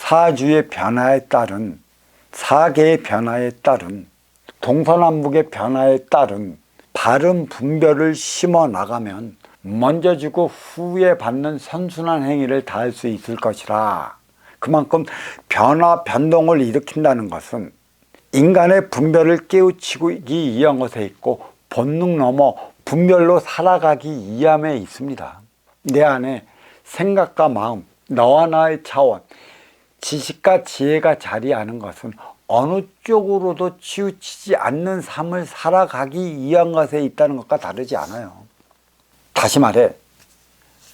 사주의 변화에 따른, 사계의 변화에 따른, 동서남북의 변화에 따른 바른 분별을 심어 나가면 먼저 주고 후에 받는 선순환 행위를 다할 수 있을 것이라. 그만큼 변화, 변동을 일으킨다는 것은 인간의 분별을 깨우치기 위한 것에 있고 본능 넘어 분별로 살아가기 위함에 있습니다. 내 안에 생각과 마음, 너와 나의 차원, 지식과 지혜가 자리하는 것은 어느 쪽으로도 치우치지 않는 삶을 살아가기 위한 것에 있다는 것과 다르지 않아요. 다시 말해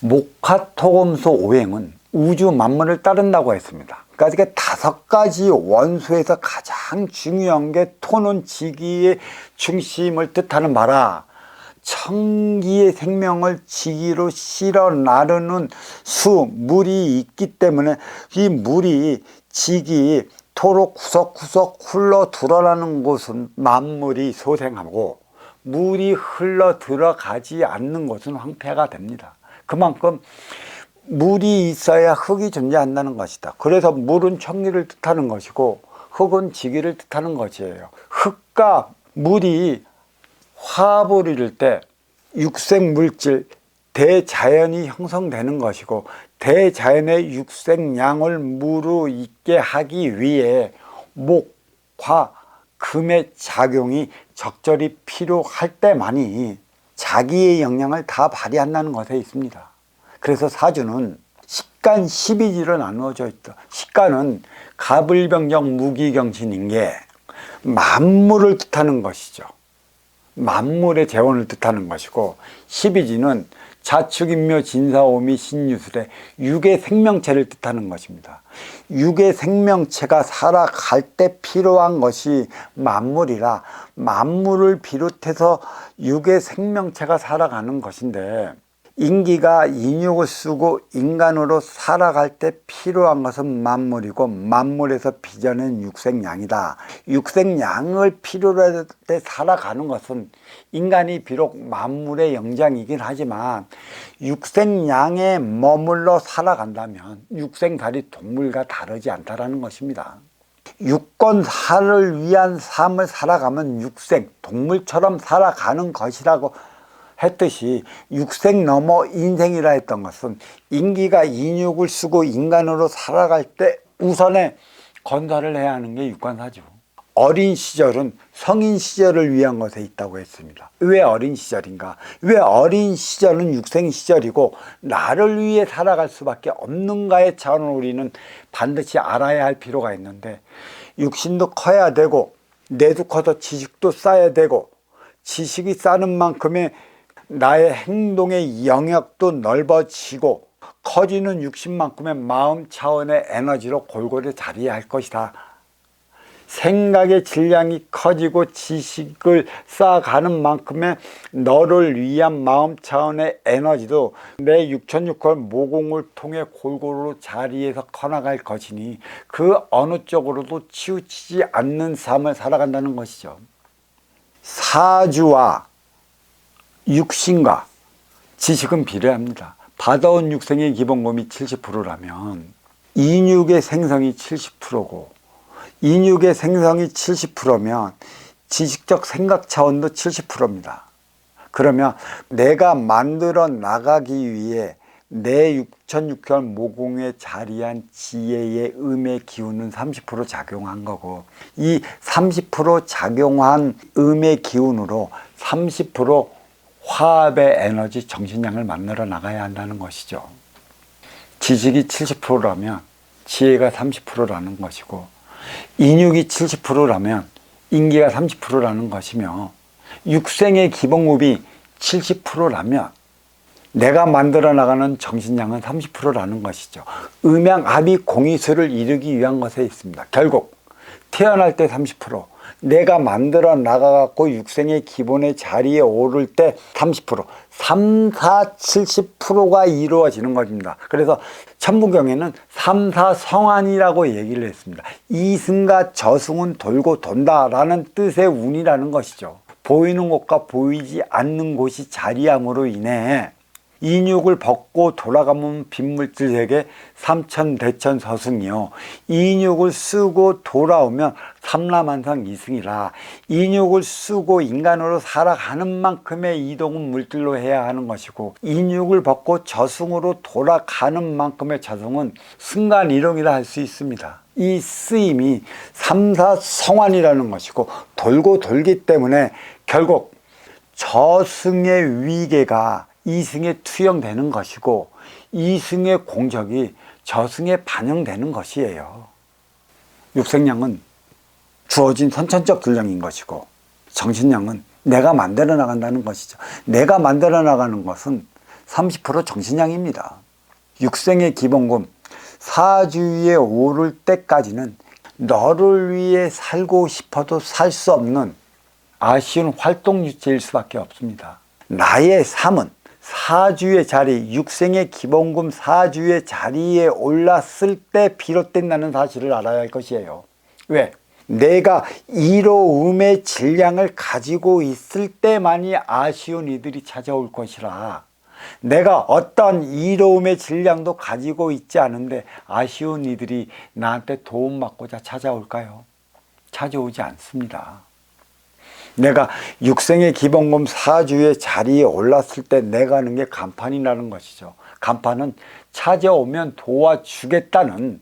목화토금수 오행은 우주 만물을 따른다고 했습니다. 그러니까 이게 5가지 원소에서 가장 중요한 게 토는 지기의 중심을 뜻하는 바라 천기의 생명을 지기로 실어 나르는 수, 물이 있기 때문에 이 물이 지기, 토로 구석구석 흘러 들어가는 곳은 만물이 소생하고 물이 흘러 들어가지 않는 곳은 황폐가 됩니다. 그만큼 물이 있어야 흙이 존재한다는 것이다. 그래서 물은 천기를 뜻하는 것이고 흙은 지기를 뜻하는 것이에요. 흙과 물이 화합을 이룰 때 육생물질, 대자연이 형성되는 것이고 대자연의 육생양을 무르익게 하기 위해 목, 화, 금의 작용이 적절히 필요할 때만이 자기의 역량을 다 발휘한다는 것에 있습니다. 그래서 사주는 식간 12지로 나누어져 있다. 식간은 가불병정 무기경신인 게 만물을 뜻하는 것이죠. 만물의 재원을 뜻하는 것이고 12지는 자축인묘 진사오미 신유술의 육의 생명체를 뜻하는 것입니다. 육의 생명체가 살아갈 때 필요한 것이 만물이라 만물을 비롯해서 육의 생명체가 살아가는 것인데 인기가 인육을 쓰고 인간으로 살아갈 때 필요한 것은 만물이고 만물에서 빚어낸 육생양이다. 육생양을 필요로 할 때 살아가는 것은 인간이 비록 만물의 영장이긴 하지만 육생양에 머물러 살아간다면 육생살이 동물과 다르지 않다라는 것입니다. 육건살을 위한 삶을 살아가면 육생, 동물처럼 살아가는 것이라고 했듯이 육생 넘어 인생이라 했던 것은 인기가 인육을 쓰고 인간으로 살아갈 때 우선에 건설을 해야 하는 게 육관사죠. 어린 시절은 성인 시절을 위한 것에 있다고 했습니다. 왜 어린 시절인가? 왜 어린 시절은 육생 시절이고 나를 위해 살아갈 수밖에 없는가의 차원을 우리는 반드시 알아야 할 필요가 있는데 육신도 커야 되고 뇌도 커서 지식도 쌓아야 되고 지식이 쌓는 만큼의 나의 행동의 영역도 넓어지고 커지는 육신만큼의 마음 차원의 에너지로 골고루 자리할 것이다. 생각의 질량이 커지고 지식을 쌓아가는 만큼의 너를 위한 마음 차원의 에너지도 내 육천육월 모공을 통해 골고루 자리에서 커나갈 것이니 그 어느 쪽으로도 치우치지 않는 삶을 살아간다는 것이죠. 사주와 육신과 지식은 비례합니다. 받아온 육생의 기본금이 70%라면 인육의 생성이 70%고 인육의 생성이 70%면 지식적 생각 차원도 70%입니다. 그러면 내가 만들어 나가기 위해 내 육천육혈 모공에 자리한 지혜의 음의 기운은 30% 작용한 거고 이 30% 작용한 음의 기운으로 30% 화합의 에너지 정신량을 만들어 나가야 한다는 것이죠. 지식이 70%라면 지혜가 30%라는 것이고 인육이 70%라면 인기가 30%라는 것이며 육생의 기본급이 70%라면 내가 만들어 나가는 정신량은 30%라는 것이죠. 음양합의 공이수를 이루기 위한 것에 있습니다. 결국 태어날 때 30%, 내가 만들어 나가갖고 육생의 기본의 자리에 오를 때 30%, 3, 4, 70%가 이루어지는 것입니다. 그래서 천부경에는 3, 4 성안이라고 얘기를 했습니다. 이승과 저승은 돌고 돈다라는 뜻의 운이라는 것이죠. 보이는 곳과 보이지 않는 곳이 자리함으로 인해 인육을 벗고 돌아가면 빈물질 세계 삼천대천 서승이요. 인육을 쓰고 돌아오면 삼라만상 이승이라. 인육을 쓰고 인간으로 살아가는 만큼의 이동은 물질로 해야 하는 것이고, 인육을 벗고 저승으로 돌아가는 만큼의 저승은 순간이동이라 할 수 있습니다. 이 쓰임이 삼사성환이라는 것이고, 돌고 돌기 때문에 결국 저승의 위계가 이승에 투영되는 것이고, 이승의 공적이 저승에 반영되는 것이에요. 육생량은 주어진 선천적 분량인 것이고, 정신량은 내가 만들어 나간다는 것이죠. 내가 만들어 나가는 것은 30% 정신량입니다. 육생의 기본금 사주위에 오를 때까지는 너를 위해 살고 싶어도 살 수 없는 아쉬운 활동주체일 수밖에 없습니다. 나의 삶은 사주의 자리, 육생의 기본금 사주의 자리에 올랐을 때 비롯된다는 사실을 알아야 할 것이에요. 왜? 내가 이로움의 질량을 가지고 있을 때만이 아쉬운 이들이 찾아올 것이라. 내가 어떤 이로움의 질량도 가지고 있지 않은데 아쉬운 이들이 나한테 도움받고자 찾아올까요? 찾아오지 않습니다. 내가 육생의 기본금 사주의 자리에 올랐을 때 내가 하는 게 간판이라는 것이죠. 간판은 찾아오면 도와주겠다는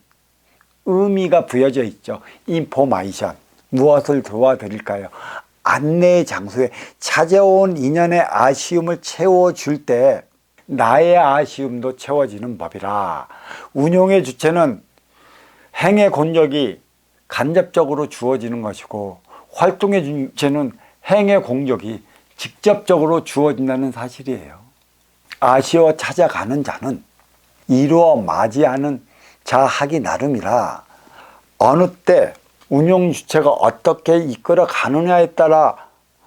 의미가 부여져 있죠. 인포메이션. 무엇을 도와드릴까요? 안내 장소에 찾아온 인연의 아쉬움을 채워줄 때 나의 아쉬움도 채워지는 법이라. 운용의 주체는 행의 공적이 간접적으로 주어지는 것이고, 활동의 주체는 행의 공적이 직접적으로 주어진다는 사실이에요. 아쉬워 찾아가는 자는 이루어 맞이하는 자 하기 나름이라, 어느 때 운용 주체가 어떻게 이끌어 가느냐에 따라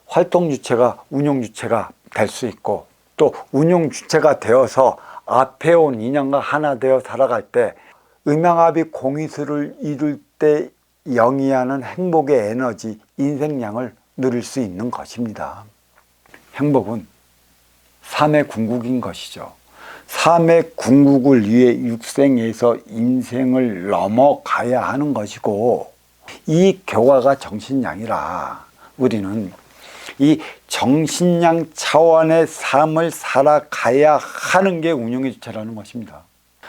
활동 주체가 운용 주체가 될 수 있고, 또 운용 주체가 되어서 앞에 온 인연과 하나 되어 살아갈 때 음양합이 공의수를 이룰 때 영위하는 행복의 에너지, 인생량을 누릴 수 있는 것입니다. 행복은 삶의 궁극인 것이죠. 삶의 궁극을 위해 육생에서 인생을 넘어가야 하는 것이고, 이 교과가 정신량이라 우리는 이 정신량 차원의 삶을 살아가야 하는 게 운용의 주체라는 것입니다.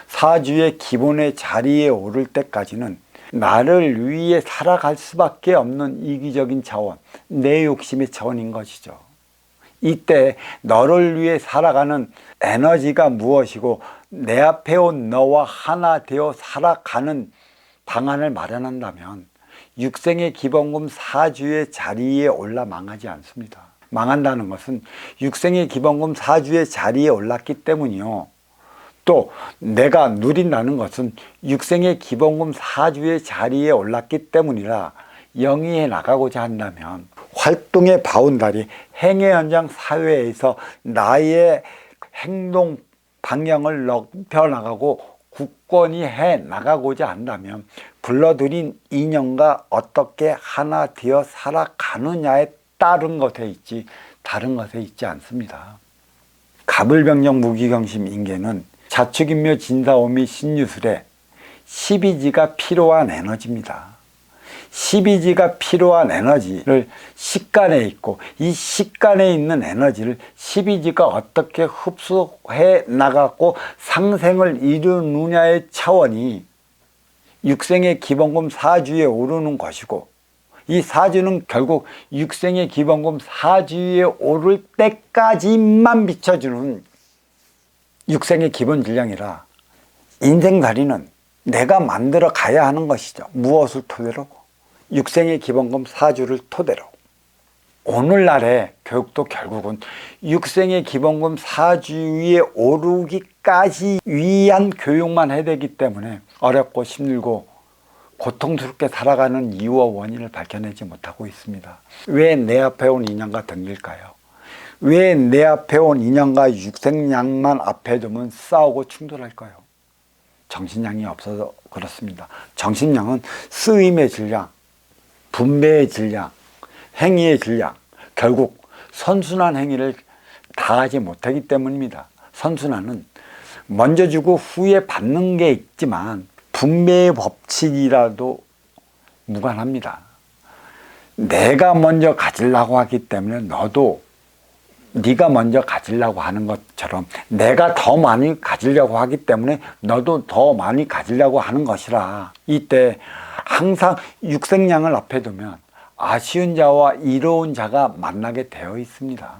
사주의 기본의 자리에 오를 때까지는 나를 위해 살아갈 수밖에 없는 이기적인 차원, 내 욕심의 차원인 것이죠. 이때 너를 위해 살아가는 에너지가 무엇이고, 내 앞에 온 너와 하나 되어 살아가는 방안을 마련한다면 육생의 기본금 사주의 자리에 올라 망하지 않습니다. 망한다는 것은 육생의 기본금 사주의 자리에 올랐기 때문이요. 또 내가 누린다는 것은 육생의 기본금 사주의 자리에 올랐기 때문이라, 영위해 나가고자 한다면 활동의 바운다리, 행의 현장 사회에서 나의 행동 방향을 넓혀 나가고 굳건히 해 나가고자 한다면 불러들인 인연과 어떻게 하나 되어 살아가느냐에 따른 것에 있지 다른 것에 있지 않습니다. 가불병정 무기경심 인계는 자축인묘 진사오미 신유술에 12지가 필요한 에너지입니다. 12지가 필요한 에너지를 식간에 있고, 이 식간에 있는 에너지를 12지가 어떻게 흡수해 나가고 상생을 이루느냐의 차원이 육생의 기본금 사주에 오르는 것이고, 이 사주는 결국 육생의 기본금 사주에 오를 때까지만 비춰주는 육생의 기본 질량이라, 인생살이는 내가 만들어 가야 하는 것이죠. 무엇을 토대로? 육생의 기본금 사주를 토대로. 오늘날의 교육도 결국은 육생의 기본금 사주 위에 오르기까지 위한 교육만 해야 되기 때문에 어렵고 힘들고 고통스럽게 살아가는 이유와 원인을 밝혀내지 못하고 있습니다. 왜 내 앞에 온 인연과 덤빌까요? 왜 내 앞에 온 인연과 육생량만 앞에 두면 싸우고 충돌할까요? 정신량이 없어서 그렇습니다. 정신량은 쓰임의 질량, 분배의 질량, 행위의 질량, 결국 선순환 행위를 다하지 못하기 때문입니다. 선순환은 먼저 주고 후에 받는 게 있지만 분배의 법칙이라도 무관합니다. 내가 먼저 가지려고 하기 때문에 너도 네가 먼저 가지려고 하는 것처럼 내가 더 많이 가지려고 하기 때문에 너도 더 많이 가지려고 하는 것이라. 이때 항상 육생량을 앞에 두면 아쉬운 자와 이로운 자가 만나게 되어 있습니다.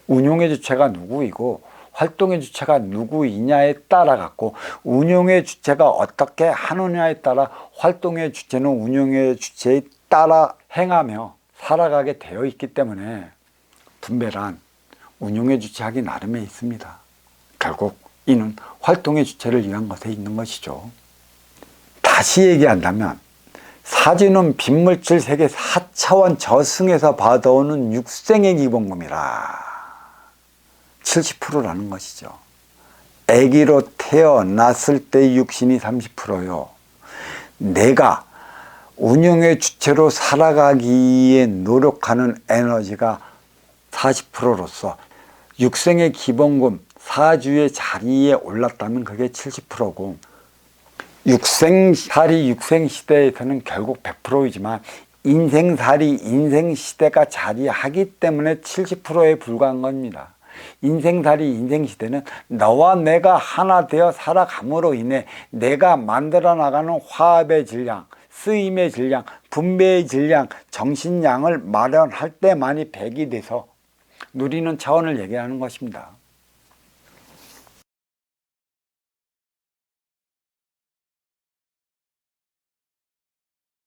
운용의 주체가 누구이고 활동의 주체가 누구이냐에 따라 갖고 운용의 주체가 어떻게 하느냐에 따라 활동의 주체는 운용의 주체에 따라 행하며 살아가게 되어 있기 때문에 분배란 운용의 주체하기 나름에 있습니다. 결국 이는 활동의 주체를 위한 것에 있는 것이죠. 다시 얘기한다면 사주는 빈물질 세계 4차원 저승에서 받아오는 육생의 기본금이라 70%라는 것이죠. 아기로 태어났을 때 육신이 30%요. 내가 운영의 주체로 살아가기에 노력하는 에너지가 40%로서 육생의 기본금 사주의 자리에 올랐다면 그게 70%고 육생살이 육생시대에서는 결국 100%이지만 인생살이 인생시대가 자리하기 때문에 70%에 불과한 겁니다. 인생살이 인생시대는 너와 내가 하나 되어 살아감으로 인해 내가 만들어 나가는 화합의 질량, 쓰임의 질량, 분배의 질량, 정신량을 마련할 때만이 100이 돼서 누리는 차원을 얘기하는 것입니다.